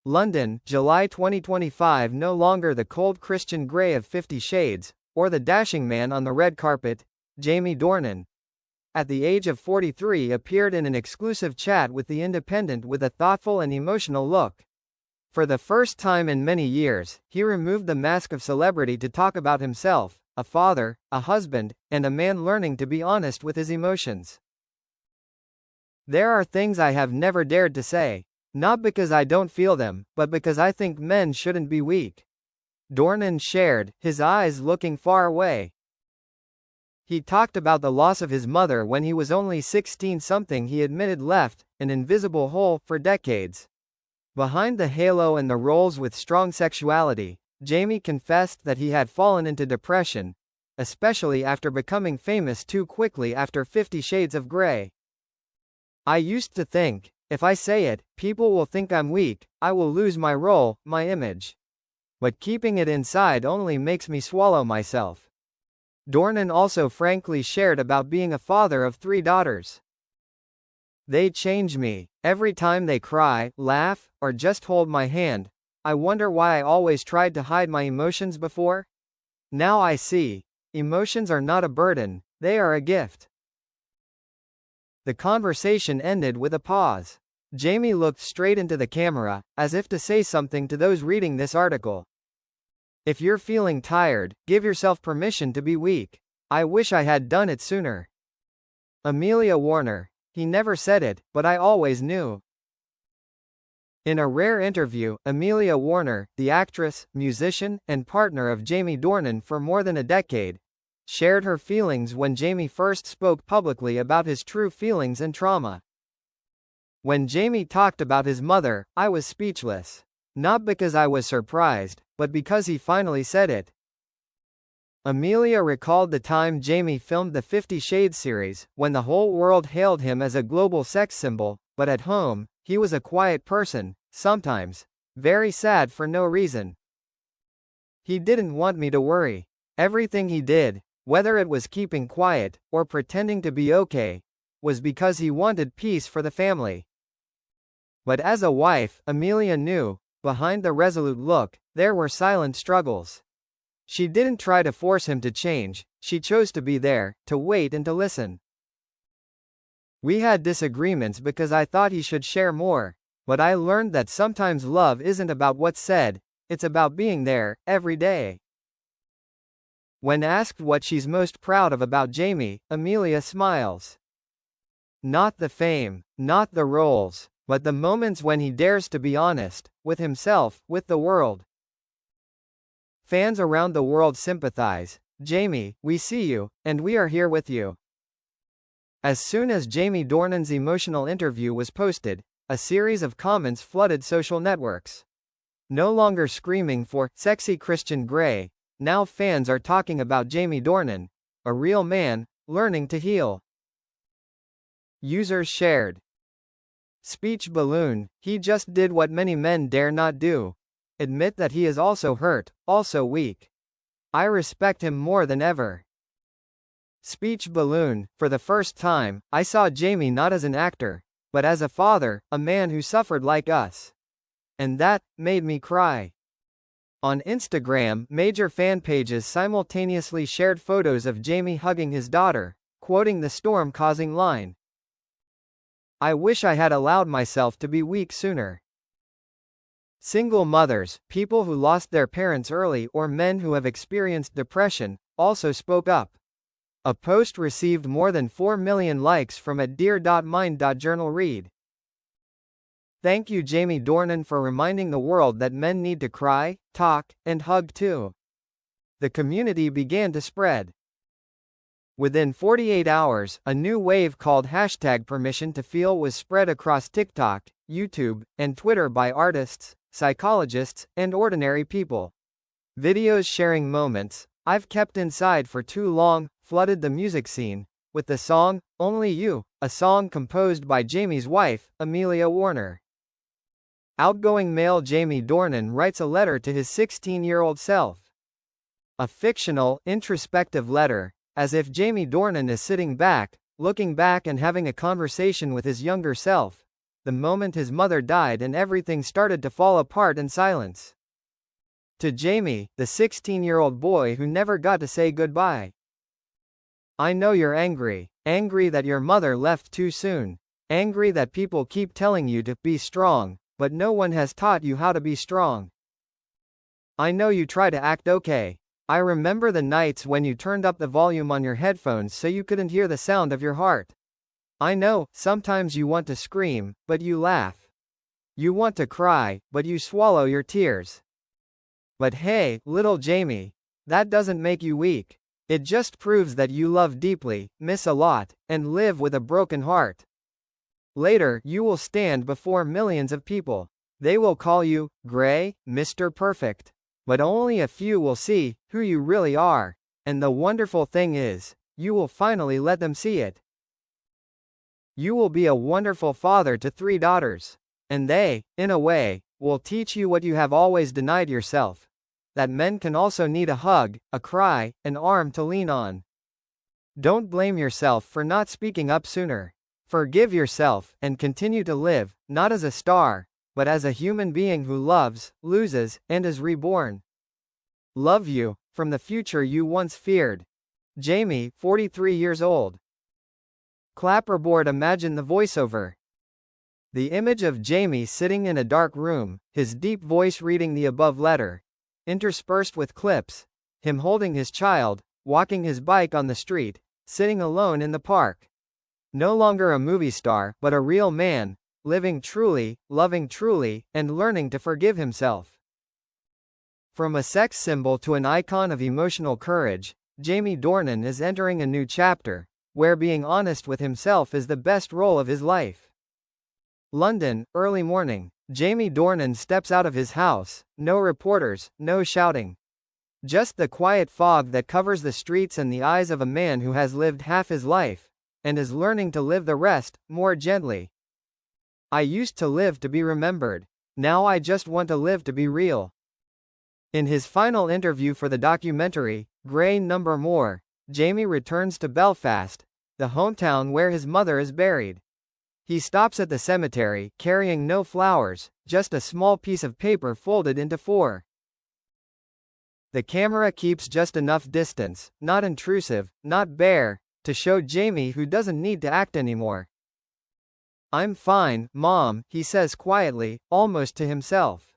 London, July 2025. No longer the cold Christian Grey of 50 Shades, or the dashing man on the red carpet, Jamie Dornan, at the age of 43, appeared in an exclusive chat with The Independent with a thoughtful and emotional look. For the first time in many years, he removed the mask of celebrity to talk about himself, a father, a husband, and a man learning to be honest with his emotions. "There are things I have never dared to say. Not because I don't feel them, but because I think men shouldn't be weak," Dornan shared, his eyes looking far away. He talked about the loss of his mother when he was only 16, something he admitted left an invisible hole for decades. Behind the halo and the roles with strong sexuality, Jamie confessed that he had fallen into depression, especially after becoming famous too quickly after 50 Shades of Grey. "I used to think, if I say it, people will think I'm weak, I will lose my role, my image. But keeping it inside only makes me swallow myself." Dornan also frankly shared about being a father of 3 daughters. "They change me. Every time they cry, laugh, or just hold my hand, I wonder why I always tried to hide my emotions before. Now I see. Emotions are not a burden, they are a gift." The conversation ended with a pause. Jamie looked straight into the camera, as if to say something to those reading this article. "If you're feeling tired, give yourself permission to be weak. I wish I had done it sooner." Amelia Warner. "He never said it, but I always knew." In a rare interview, Amelia Warner, the actress, musician, and partner of Jamie Dornan for more than a decade, shared her feelings when Jamie first spoke publicly about his true feelings and trauma. "When Jamie talked about his mother, I was speechless. Not because I was surprised, but because he finally said it." Amelia recalled the time Jamie filmed the 50 Shades series, when the whole world hailed him as a global sex symbol, but at home, he was a quiet person, sometimes very sad for no reason. "He didn't want me to worry. Everything he did, whether it was keeping quiet, or pretending to be okay, was because he wanted peace for the family." But as a wife, Amelia knew, behind the resolute look, there were silent struggles. She didn't try to force him to change, she chose to be there, to wait and to listen. "We had disagreements because I thought he should share more, but I learned that sometimes love isn't about what's said, it's about being there, every day." When asked what she's most proud of about Jamie, Amelia smiles. "Not the fame, not the roles, but the moments when he dares to be honest, with himself, with the world." Fans around the world sympathize. "Jamie, we see you, and we are here with you." As soon as Jamie Dornan's emotional interview was posted, a series of comments flooded social networks. No longer screaming for "sexy Christian Grey," now fans are talking about Jamie Dornan, a real man, learning to heal. Users shared. "Speech balloon, he just did what many men dare not do. Admit that he is also hurt, also weak. I respect him more than ever." Speech balloon, for the first time, I saw Jamie not as an actor, but as a father, a man who suffered like us. And that made me cry. On Instagram, major fan pages simultaneously shared photos of Jamie hugging his daughter, quoting the storm-causing line, "I wish I had allowed myself to be weak sooner." Single mothers, people who lost their parents early, or men who have experienced depression, also spoke up. A post received more than 4 million likes from @dear.mind.journal read, "Thank you Jamie Dornan for reminding the world that men need to cry, talk, and hug too." The community began to spread. Within 48 hours, a new wave called #PermissionToFeel was spread across TikTok, YouTube, and Twitter by artists, psychologists, and ordinary people. Videos sharing moments I've kept inside for too long flooded the music scene, with the song "Only You," a song composed by Jamie's wife, Amelia Warner. Outgoing male Jamie Dornan writes a letter to his 16-year-old self. A fictional, introspective letter, as if Jamie Dornan is sitting back, looking back and having a conversation with his younger self, the moment his mother died and everything started to fall apart in silence. To Jamie, the 16-year-old boy who never got to say goodbye. I know you're angry. Angry that your mother left too soon. Angry that people keep telling you to be strong, but no one has taught you how to be strong. I know you try to act okay. I remember the nights when you turned up the volume on your headphones so you couldn't hear the sound of your heart. I know, sometimes you want to scream, but you laugh. You want to cry, but you swallow your tears. But hey, little Jamie, that doesn't make you weak. It just proves that you love deeply, miss a lot, and live with a broken heart. Later, you will stand before millions of people. They will call you Gray, Mr. Perfect. But only a few will see who you really are. And the wonderful thing is, you will finally let them see it. You will be a wonderful father to 3 daughters. And they, in a way, will teach you what you have always denied yourself. That men can also need a hug, a cry, an arm to lean on. Don't blame yourself for not speaking up sooner. Forgive yourself, and continue to live, not as a star, but as a human being who loves, loses, and is reborn. Love you, from the future you once feared. Jamie, 43 years old. Clapperboard. Imagine the voiceover. The image of Jamie sitting in a dark room, his deep voice reading the above letter, interspersed with clips, him holding his child, walking his bike on the street, sitting alone in the park. No longer a movie star, but a real man, living truly, loving truly, and learning to forgive himself. From a sex symbol to an icon of emotional courage, Jamie Dornan is entering a new chapter, where being honest with himself is the best role of his life. London, early morning. Jamie Dornan steps out of his house, no reporters, no shouting. Just the quiet fog that covers the streets and the eyes of a man who has lived half his life, and is learning to live the rest, more gently. I used to live to be remembered. Now I just want to live to be real. In his final interview for the documentary, Grey Number More, Jamie returns to Belfast, the hometown where his mother is buried. He stops at the cemetery, carrying no flowers, just a small piece of paper folded into 4. The camera keeps just enough distance, not intrusive, not bare, to show Jamie who doesn't need to act anymore. I'm fine, Mom, he says quietly, almost to himself.